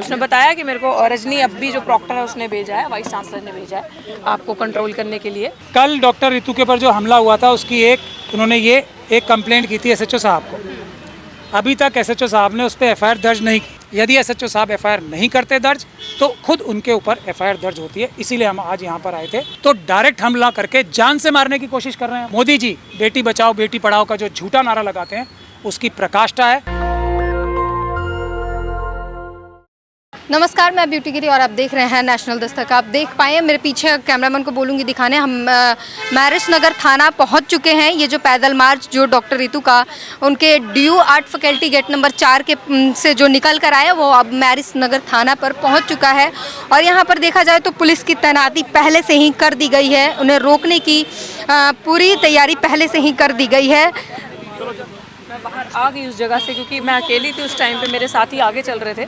उसने बताया कि मेरे को रजनी अब्बी जो प्रॉक्टर है उसने भेजा है, वाइस चांसलर ने भेजा है आपको कंट्रोल करने के लिए। कल डॉक्टर रितु के ऊपर जो हमला हुआ था उसकी उन्होंने ये एक कंप्लेंट की थी एसएचओ साहब को। अभी तक एसएचओ साहब ने उस पर एफआईआर दर्ज नहीं की। यदि एसएचओ साहब एफआईआर नहीं करते दर्ज तो खुद उनके ऊपर एफआईआर दर्ज होती है। इसीलिए हम आज यहाँ पर आए थे। तो डायरेक्ट हमला करके जान से मारने की कोशिश कर रहे हैं। मोदी जी बेटी बचाओ बेटी पढ़ाओ का जो झूठा नारा लगाते हैं उसकी प्रकाष्ठा है। नमस्कार, मैं ब्यूटी गिरी और आप देख रहे हैं नेशनल दस्तक। आप देख पाए मेरे पीछे कैमरामैन को बोलूँगी दिखाने, हम मैरिज नगर थाना पहुंच चुके हैं। ये जो पैदल मार्च जो डॉक्टर रितु का उनके DU art faculty gate number 4 के से जो निकल कर आया वो अब मैरिज नगर थाना पर पहुंच चुका है। और यहाँ पर देखा जाए तो पुलिस की तैनाती पहले से ही कर दी गई है। उन्हें रोकने की पूरी तैयारी पहले से ही कर दी गई है। मैं बाहर आ गई उस जगह से क्योंकि मैं अकेली थी उस टाइम पे, मेरे साथी आगे चल रहे थे।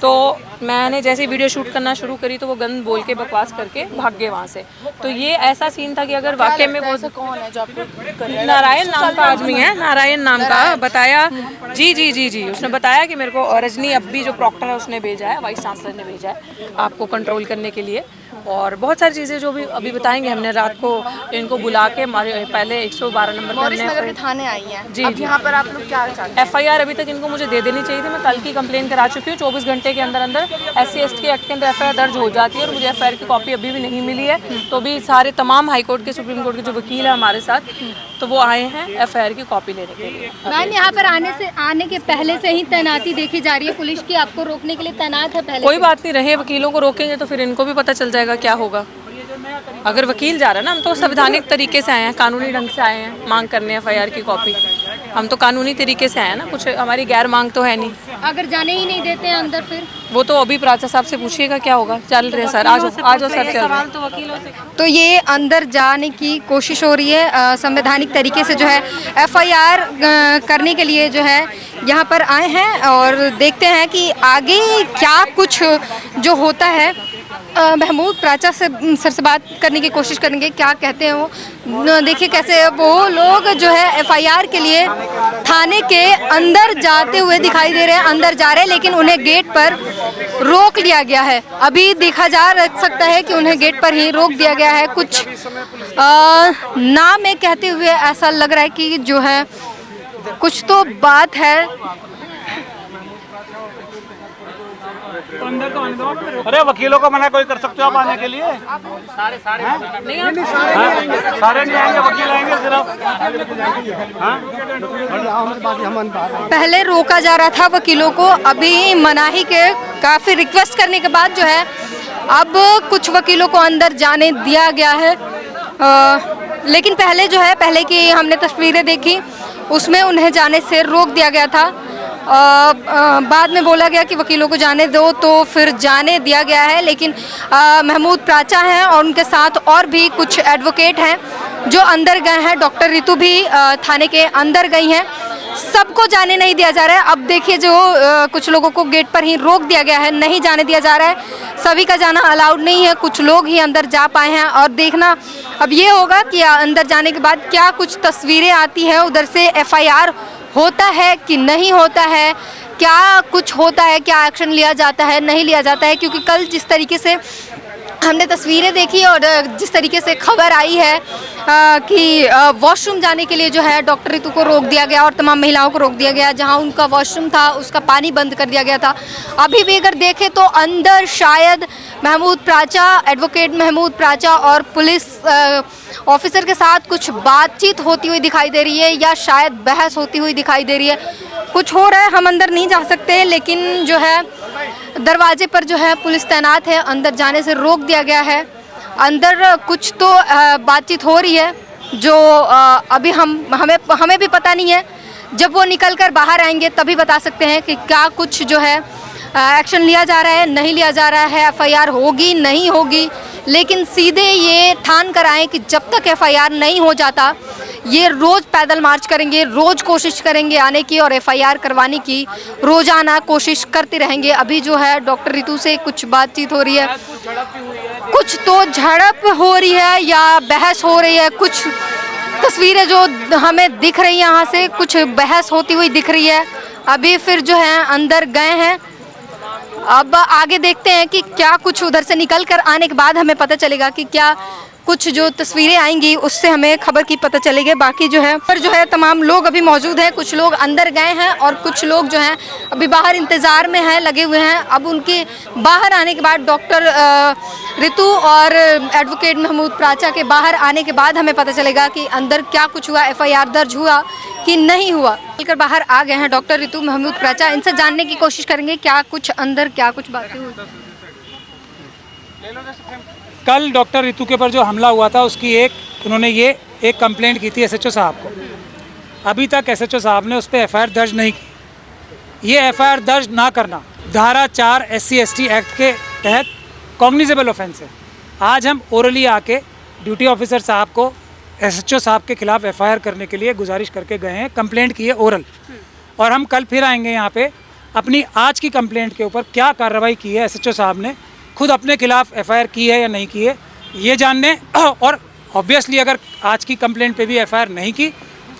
तो मैंने जैसे ही वीडियो शूट करना शुरू करी तो वो गंद बोल के बकवास करके भाग गए वहाँ से। तो ये ऐसा सीन था कि अगर वाकई में वो कौन है जो आपको नारायण नाम का आदमी है, नारायण नाम का बताया जी उसने बताया कि मेरे को रजनी अब्बी जो प्रॉक्टर है उसने भेजा है, वाइस चांसलर ने भेजा है आपको कंट्रोल करने के लिए। और बहुत सारी चीज़ें जो भी अभी बताएंगे। हमने रात को इनको बुला के पहले 112 नंबर पर थाने आई हैं। जी अब यहाँ पर आप लोग क्या चाहते हैं? एफआईआर अभी तक इनको मुझे दे देनी चाहिए थी। मैं कल की कंप्लेन करा चुकी हूँ। 24 घंटे के अंदर अंदर SC/ST के एक्ट के अंदर एफआईआर दर्ज हो जाती है और मुझे एफआईआर की कॉपी अभी भी नहीं मिली है। तो अभी सारे तमाम हाईकोर्ट के सुप्रीम कोर्ट के जो वकील है हमारे साथ, तो वो आए हैं एफआईआर की कॉपी लेने के लिए। मैम, यहाँ पर आने के पहले से ही तैनाती देखी जा रही है पुलिस की, आपको रोकने के लिए तैनात है पहले? कोई बात नहीं, रहे वकीलों को रोकेंगे तो फिर इनको भी पता चल जाएगा क्या होगा। अगर वकील जा रहा है ना, हम तो संवैधानिक तरीके से आए हैं, कानूनी ढंग से आए हैं मांग करने एफआईआर की कॉपी। हम तो कानूनी तरीके से आए हैं ना, कुछ हमारी गैर मांग तो है नहीं। अगर जाने ही नहीं देते हैं अंदर फिर? वो तो अभी प्राचा साहब से पूछिएगा क्या होगा। चल रहे सर, आज सर चल रहे तो वकीलों से। तो ये अंदर जाने की कोशिश हो रही है संवैधानिक तरीके से जो है एफआईआर करने के लिए जो है यहाँ पर आए हैं। और देखते हैं कि आगे क्या कुछ जो होता है। महमूद प्राचा से सर से बात करने की कोशिश करेंगे, क्या कहते हैं वो। देखिए कैसे वो लोग जो है एफआईआर के लिए थाने के अंदर जाते हुए दिखाई दे रहे हैं। अंदर जा रहे हैं लेकिन उन्हें गेट पर रोक लिया गया है। अभी देखा जा सकता है कि उन्हें गेट पर ही रोक दिया गया है। कुछ नाम में कहते हुए ऐसा लग रहा है कि जो है कुछ तो बात है। अरे वकीलों को मना कोई कर सकते हो आप आने के लिए? सारे नहीं आएंगे, वकील आएंगे सिर्फ। पहले रोका जा रहा था वकीलों को, अभी मनाही के काफ़ी रिक्वेस्ट करने के बाद जो है अब कुछ वकीलों को अंदर जाने दिया गया है। लेकिन पहले जो है, पहले की हमने तस्वीरें देखी उसमें उन्हें जाने से रोक दिया गया था। बाद में बोला गया कि वकीलों को जाने दो, तो फिर जाने दिया गया है। लेकिन महमूद प्राचा हैं और उनके साथ और भी कुछ एडवोकेट हैं जो अंदर गए हैं। डॉक्टर रितु भी थाने के अंदर गई हैं। सबको जाने नहीं दिया जा रहा है। अब देखिए जो कुछ लोगों को गेट पर ही रोक दिया गया है, नहीं जाने दिया जा रहा है। सभी का जाना अलाउड नहीं है, कुछ लोग ही अंदर जा पाए हैं। और देखना अब ये होगा कि अंदर जाने के बाद क्या कुछ तस्वीरें आती हैं, उधर से एफआईआर होता है कि नहीं होता है, क्या कुछ होता है, क्या एक्शन लिया जाता है नहीं लिया जाता है। क्योंकि कल जिस तरीके से हमने तस्वीरें देखी और जिस तरीके से खबर आई है कि वॉशरूम जाने के लिए जो है डॉक्टर रितु को रोक दिया गया और तमाम महिलाओं को रोक दिया गया। जहां उनका वॉशरूम था उसका पानी बंद कर दिया गया था। अभी भी अगर देखें तो अंदर शायद महमूद प्राचा, एडवोकेट महमूद प्राचा और पुलिस ऑफिसर के साथ कुछ बातचीत होती हुई दिखाई दे रही है या शायद बहस होती हुई दिखाई दे रही है। कुछ हो रहा है, हम अंदर नहीं जा सकते। लेकिन जो है दरवाजे पर जो है पुलिस तैनात है, अंदर जाने से रोक दिया गया है। अंदर कुछ तो बातचीत हो रही है जो अभी हमें भी पता नहीं है। जब वो निकल कर बाहर आएंगे तभी बता सकते हैं कि क्या कुछ जो है एक्शन लिया जा रहा है नहीं लिया जा रहा है, एफआईआर होगी नहीं होगी। लेकिन सीधे ये ठान कर आए कि जब तक एफआईआर नहीं हो जाता ये रोज़ पैदल मार्च करेंगे, रोज़ कोशिश करेंगे आने की और एफआईआर करवाने की रोज़ाना कोशिश करते रहेंगे। अभी जो है डॉक्टर रितु से कुछ बातचीत हो रही है, कुछ तो झड़प हो रही है या बहस हो रही है। कुछ तस्वीरें जो हमें दिख रही है यहाँ से, कुछ बहस होती हुई दिख रही है। अभी फिर जो है अंदर गए हैं अब आगे देखते हैं कि क्या कुछ उधर से निकल कर आने के बाद हमें पता चलेगा कि क्या कुछ जो तस्वीरें आएंगी उससे हमें खबर की पता चलेगी। बाकी जो है पर जो है तमाम लोग अभी मौजूद हैं, कुछ लोग अंदर गए हैं और कुछ लोग जो हैं अभी बाहर इंतज़ार में हैं, लगे हुए हैं। अब उनके बाहर आने के बाद डॉक्टर ऋतु और एडवोकेट महमूद प्राचा के बाहर आने के बाद हमें पता चलेगा कि अंदर क्या कुछ हुआ, FIR दर्ज हुआ कि नहीं हुआ। निकलकर बाहर आ गए हैं डॉक्टर ऋतु महमूद प्राचा, इनसे जानने की कोशिश करेंगे क्या कुछ अंदर क्या कुछ बातें हुई। कल डॉक्टर ऋतु के ऊपर जो हमला हुआ था उसकी उन्होंने एक कंप्लेंट की थी SHO साहब को। अभी तक SHO साहब ने उस पर FIR दर्ज नहीं की। ये FIR दर्ज ना करना धारा 4 SC/ST एक्ट के तहत कॉग्निजेबल ऑफेंस है। आज हम ओरली आके ड्यूटी ऑफिसर साहब को SHO साहब के खिलाफ FIR करने के लिए गुजारिश करके गए हैं, कंप्लेंट की है ओरल। और हम कल फिर आएंगे यहाँ पे अपनी आज की कंप्लेंट के ऊपर क्या कार्रवाई की है SHO साहब ने, खुद अपने खिलाफ FIR की है या नहीं की है ये जानने। और ऑब्वियसली अगर आज की कंप्लेंट पे भी FIR नहीं की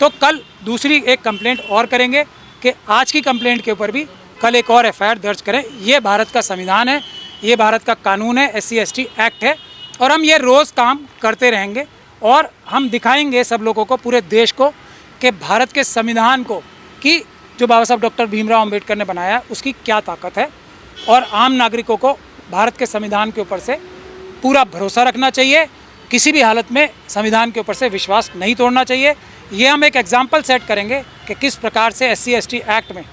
तो कल दूसरी एक कंप्लेंट और करेंगे कि आज की कंप्लेंट के ऊपर भी कल एक और FIR दर्ज करें। ये भारत का संविधान है, ये भारत का कानून है, SC/ST एक्ट है और हम ये रोज़ काम करते रहेंगे। और हम दिखाएंगे सब लोगों को, पूरे देश को, कि भारत के संविधान को कि जो बाबा साहब डॉक्टर भीमराव अंबेडकर ने बनाया उसकी क्या ताकत है। और आम नागरिकों को भारत के संविधान के ऊपर से पूरा भरोसा रखना चाहिए, किसी भी हालत में संविधान के ऊपर से विश्वास नहीं तोड़ना चाहिए। ये हम एक एग्जाम्पल सेट करेंगे कि किस प्रकार से SC/ST एक्ट में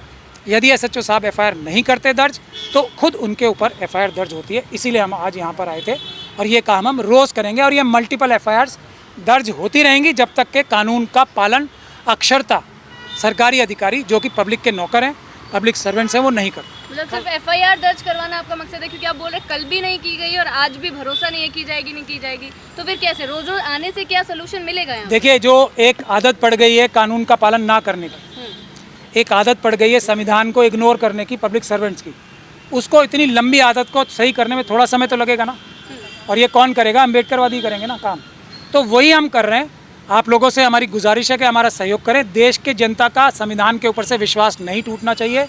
यदि SHO साहब FIR नहीं करते दर्ज तो खुद उनके ऊपर FIR दर्ज होती है। इसीलिए हम आज यहाँ पर आए थे और ये काम हम रोज़ करेंगे और ये मल्टीपल FIRs दर्ज होती रहेंगी जब तक के कानून का पालन अक्षरता सरकारी अधिकारी जो कि पब्लिक के नौकर हैं, पब्लिक सर्वेंट्स हैं, वो नहीं करते। मतलब सिर्फ FIR दर्ज करवाना आपका मकसद है, क्योंकि आप बोल रहे कल भी नहीं की गई और आज भी भरोसा नहीं है की जाएगी नहीं की जाएगी, तो फिर कैसे रोज रोज आने से क्या सोल्यूशन मिलेगा यहाँ? देखिए, जो एक आदत पड़ गई है कानून का पालन ना करने की, एक आदत पड़ गई है संविधान को इग्नोर करने की पब्लिक सर्वेंट्स की, उसको इतनी लंबी आदत को सही करने में थोड़ा समय तो लगेगा ना। और ये कौन करेगा? अम्बेडकरवादी करेंगे ना काम। तो वही हम कर रहे हैं। आप लोगों से हमारी गुजारिश है कि हमारा सहयोग करें। देश के जनता का संविधान के ऊपर से विश्वास नहीं टूटना चाहिए।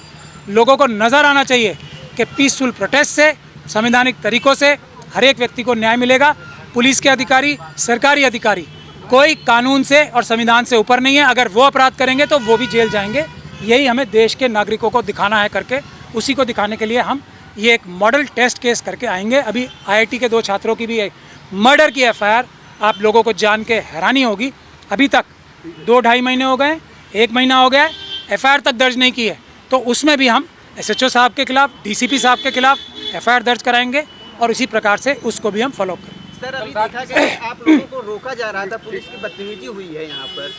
लोगों को नज़र आना चाहिए कि पीसफुल प्रोटेस्ट से, संवैधानिक तरीक़ों से हर एक व्यक्ति को न्याय मिलेगा। पुलिस के अधिकारी, सरकारी अधिकारी कोई कानून से और संविधान से ऊपर नहीं है। अगर वो अपराध करेंगे तो वो भी जेल जाएंगे। यही हमें देश के नागरिकों को दिखाना है करके, उसी को दिखाने के लिए हम ये एक मॉडल टेस्ट केस करके आएंगे। अभी IIT के 2 छात्रों की भी मर्डर की FIR आप लोगों को जान के हैरानी होगी। अभी तक 2-2.5 महीने हो गए, 1 महीना हो गया, FIR तक दर्ज नहीं की है। तो उसमें भी हम SHO साहब के खिलाफ, DCP साहब के खिलाफ FIR दर्ज कराएंगे और इसी प्रकार से उसको भी हम फॉलो करेंगे। सर, अभी देखा गया आप लोगों को रोका जा रहा था, पुलिस की बदतमीजी हुई है यहाँ पर।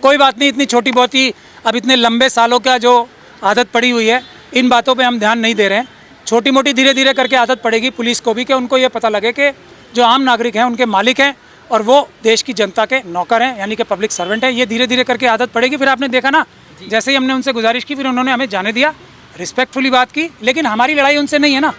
कोई बात नहीं, इतनी छोटी बहुत ही, अब इतने लंबे सालों का जो आदत पड़ी हुई है, इन बातों पे हम ध्यान नहीं दे रहे हैं। छोटी मोटी धीरे धीरे करके आदत पड़ेगी पुलिस को भी, कि उनको ये पता लगे कि जो आम नागरिक हैं उनके मालिक हैं और वो देश की जनता के नौकर हैं, यानी कि पब्लिक सर्वेंट है। ये धीरे धीरे करके आदत पड़ेगी। फिर आपने देखा ना, जैसे ही हमने उनसे गुजारिश की फिर उन्होंने हमें जाने दिया, रिस्पेक्टफुली बात की। लेकिन हमारी लड़ाई उनसे नहीं है ना,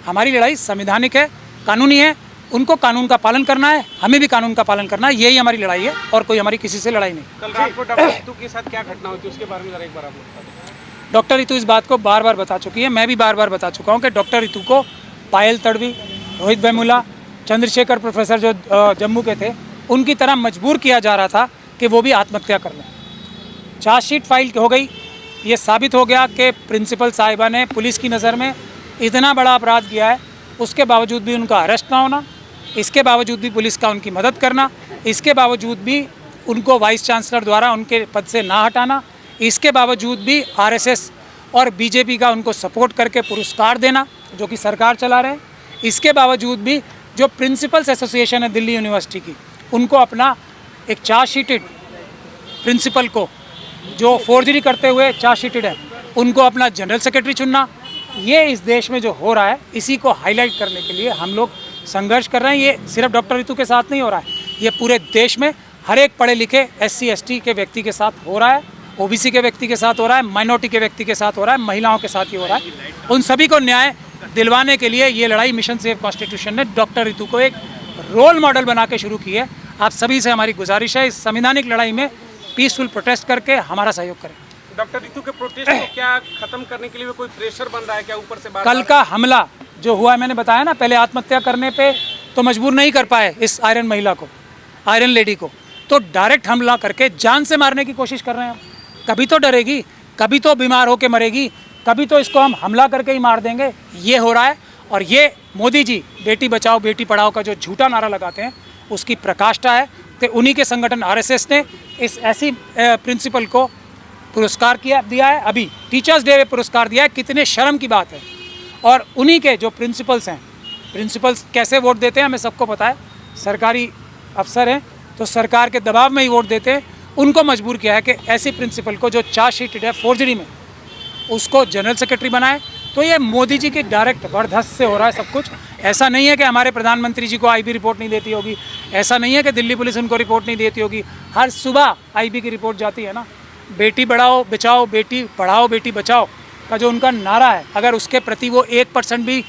हमारी लड़ाई संवैधानिक है, कानूनी है। उनको कानून का पालन करना है, हमें भी कानून का पालन करना है। यही हमारी लड़ाई है और कोई हमारी किसी से लड़ाई नहीं। कल रात को डॉक्टर ऋतु के साथ क्या घटना हुई थी उसके बारे में जरा एक बार आप लोग बता दें। डॉक्टर ऋतु इस बात को बार बार बता चुकी है, मैं भी बार बार बता चुका हूँ कि डॉक्टर ऋतु को पायल तड़वी, रोहित वेमुला, चंद्रशेखर प्रोफेसर जो जम्मू के थे, उनकी तरह मजबूर किया जा रहा था कि वो भी आत्महत्या कर लें। चार्जशीट फाइल हो गई, ये साबित हो गया कि प्रिंसिपल साहिबा ने पुलिस की नज़र में इतना बड़ा अपराध किया है, उसके बावजूद भी उनका अरेस्ट ना होना, इसके बावजूद भी पुलिस का उनकी मदद करना, इसके बावजूद भी उनको वाइस चांसलर द्वारा उनके पद से ना हटाना, इसके बावजूद भी RSS और BJP का उनको सपोर्ट करके पुरस्कार देना जो कि सरकार चला रहे हैं, इसके बावजूद भी जो प्रिंसिपल्स एसोसिएशन है दिल्ली यूनिवर्सिटी की, उनको अपना एक चार्जशीटेड प्रिंसिपल को जो फोर्जरी करते हुए चार्जशीटेड है उनको अपना जनरल सेक्रेटरी चुनना, ये इस देश में जो हो रहा है इसी को हाईलाइट करने के लिए हम लोग संघर्ष कर रहे हैं। ये सिर्फ डॉक्टर ऋतु के साथ नहीं हो रहा है, ये पूरे देश में हर एक पढ़े लिखे SC ST के व्यक्ति के साथ हो रहा है, OBC के व्यक्ति के साथ हो रहा है, माइनॉरिटी के व्यक्ति के साथ हो रहा है, महिलाओं के साथ ही हो रहा है। उन सभी को न्याय दिलवाने के लिए ये लड़ाई मिशन सेव कॉन्स्टिट्यूशन ने डॉक्टर ऋतु को एक रोल मॉडल बना के शुरू की है। आप सभी से हमारी गुजारिश है, इस संवैधानिक लड़ाई में पीसफुल प्रोटेस्ट करके हमारा सहयोग करें। डॉक्टर रितु के प्रोटेस्ट को क्या खत्म करने के लिए कोई प्रेशर बन रहा है क्या ऊपर से? कल का हमला जो हुआ है, मैंने बताया ना, पहले आत्महत्या करने पे तो मजबूर नहीं कर पाए इस आयरन महिला को, आयरन लेडी को, तो डायरेक्ट हमला करके जान से मारने की कोशिश कर रहे हैं हम। कभी तो डरेगी, कभी तो बीमार होके मरेगी, कभी तो इसको हम हमला करके ही मार देंगे। ये हो रहा है। और ये मोदी जी बेटी बचाओ बेटी पढ़ाओ का जो झूठा नारा लगाते हैं उसकी प्रकाष्ठा है। तो उन्हीं के संगठन आरएसएस ने इस ऐसी प्रिंसिपल को पुरस्कार दिया है, अभी टीचर्स डे में पुरस्कार दिया है। कितने शर्म की बात है। और उन्हीं के जो प्रिंसिपल्स हैं, प्रिंसिपल्स कैसे वोट देते हैं हमें सबको पता है, सरकारी अफसर हैं तो सरकार के दबाव में ही वोट देते हैं। उनको मजबूर किया है कि ऐसी प्रिंसिपल को जो चार्जशीटेड है फोर्जरी में, उसको जनरल सेक्रेटरी बनाए। तो ये मोदी जी की डायरेक्ट वर्धस्त से हो रहा है सब कुछ। ऐसा नहीं है कि हमारे प्रधानमंत्री जी को आईबी रिपोर्ट नहीं देती होगी, ऐसा नहीं है कि दिल्ली पुलिस उनको रिपोर्ट नहीं देती होगी। हर सुबह आईबी की रिपोर्ट जाती है ना। बेटी बढ़ाओ बचाओ, बेटी पढ़ाओ बेटी बचाओ का जो उनका नारा है, अगर उसके प्रति वो 1% भी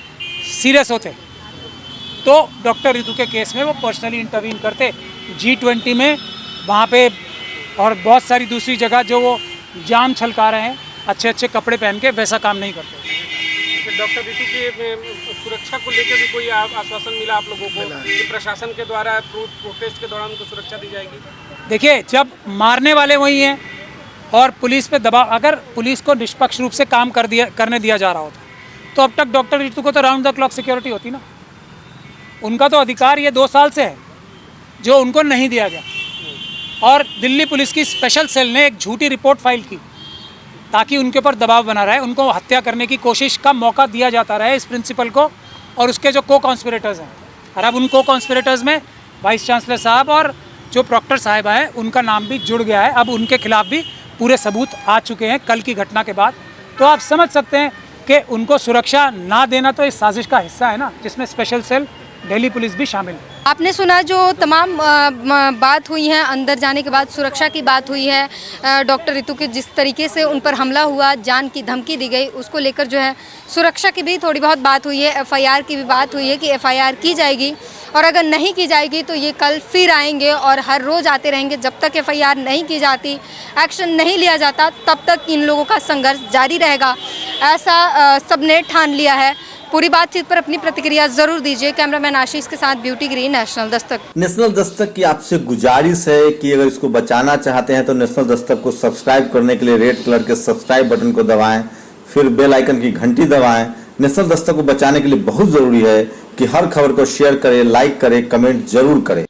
सीरियस होते तो डॉक्टर रितु के केस में वो पर्सनली इंटरवीन करते। G20 में वहाँ पे और बहुत सारी दूसरी जगह जो वो जाम छलका रहे हैं अच्छे अच्छे कपड़े पहन के, वैसा काम नहीं करते। डॉक्टर रितु के सुरक्षा को लेकर भी कोई आश्वासन मिला आप लोगों को कि प्रशासन के द्वारा प्रोटेस्ट के दौरान उनको सुरक्षा दी जाएगी? देखिए, जब मारने वाले वही हैं और पुलिस पे दबाव, अगर पुलिस को निष्पक्ष रूप से काम करने दिया जा रहा होता तो अब तक डॉक्टर रितु को तो राउंड द क्लॉक सिक्योरिटी होती ना। उनका तो अधिकार ये 2 साल से है जो उनको नहीं दिया गया। और दिल्ली पुलिस की स्पेशल सेल ने एक झूठी रिपोर्ट फाइल की ताकि उनके ऊपर दबाव बना रहे, उनको हत्या करने की कोशिश का मौका दिया जाता रहे इस प्रिंसिपल को और उसके जो को कॉन्स्पिरेटर्स हैं। और अब उन को कॉन्स्पिरेटर्स में वाइस चांसलर साहब और जो प्रॉक्टर साहिबा हैं उनका नाम भी जुड़ गया है। अब उनके खिलाफ भी पूरे सबूत आ चुके हैं कल की घटना के बाद। तो आप समझ सकते हैं कि उनको सुरक्षा ना देना तो इस साजिश का हिस्सा है ना, जिसमें स्पेशल सेल दिल्ली पुलिस भी शामिल है। आपने सुना जो तमाम बात हुई है, अंदर जाने के बाद सुरक्षा की बात हुई है, डॉक्टर रितु के जिस तरीके से उन पर हमला हुआ, जान की धमकी दी गई, उसको लेकर जो है सुरक्षा की भी थोड़ी बहुत बात हुई है। एफआईआर की भी बात हुई है कि एफआईआर की जाएगी और अगर नहीं की जाएगी तो ये कल फिर आएंगे और हर रोज़ आते रहेंगे। जब तक एफआईआर नहीं की जाती, एक्शन नहीं लिया जाता, तब तक इन लोगों का संघर्ष जारी रहेगा, ऐसा सबने ठान लिया है। पूरी बातचीत पर अपनी प्रतिक्रिया जरूर दीजिए। कैमरामैन आशीष के साथ beauty green, national Dastak. National Dastak की आपसे गुजारिश है कि अगर इसको बचाना चाहते हैं तो नेशनल दस्तक को सब्सक्राइब करने के लिए रेड कलर के सब्सक्राइब बटन को दबाएं, फिर बेल आइकन की घंटी दबाएं। नेशनल दस्तक को बचाने के लिए बहुत जरूरी है कि हर खबर को शेयर करें, लाइक करें, कमेंट जरूर करें।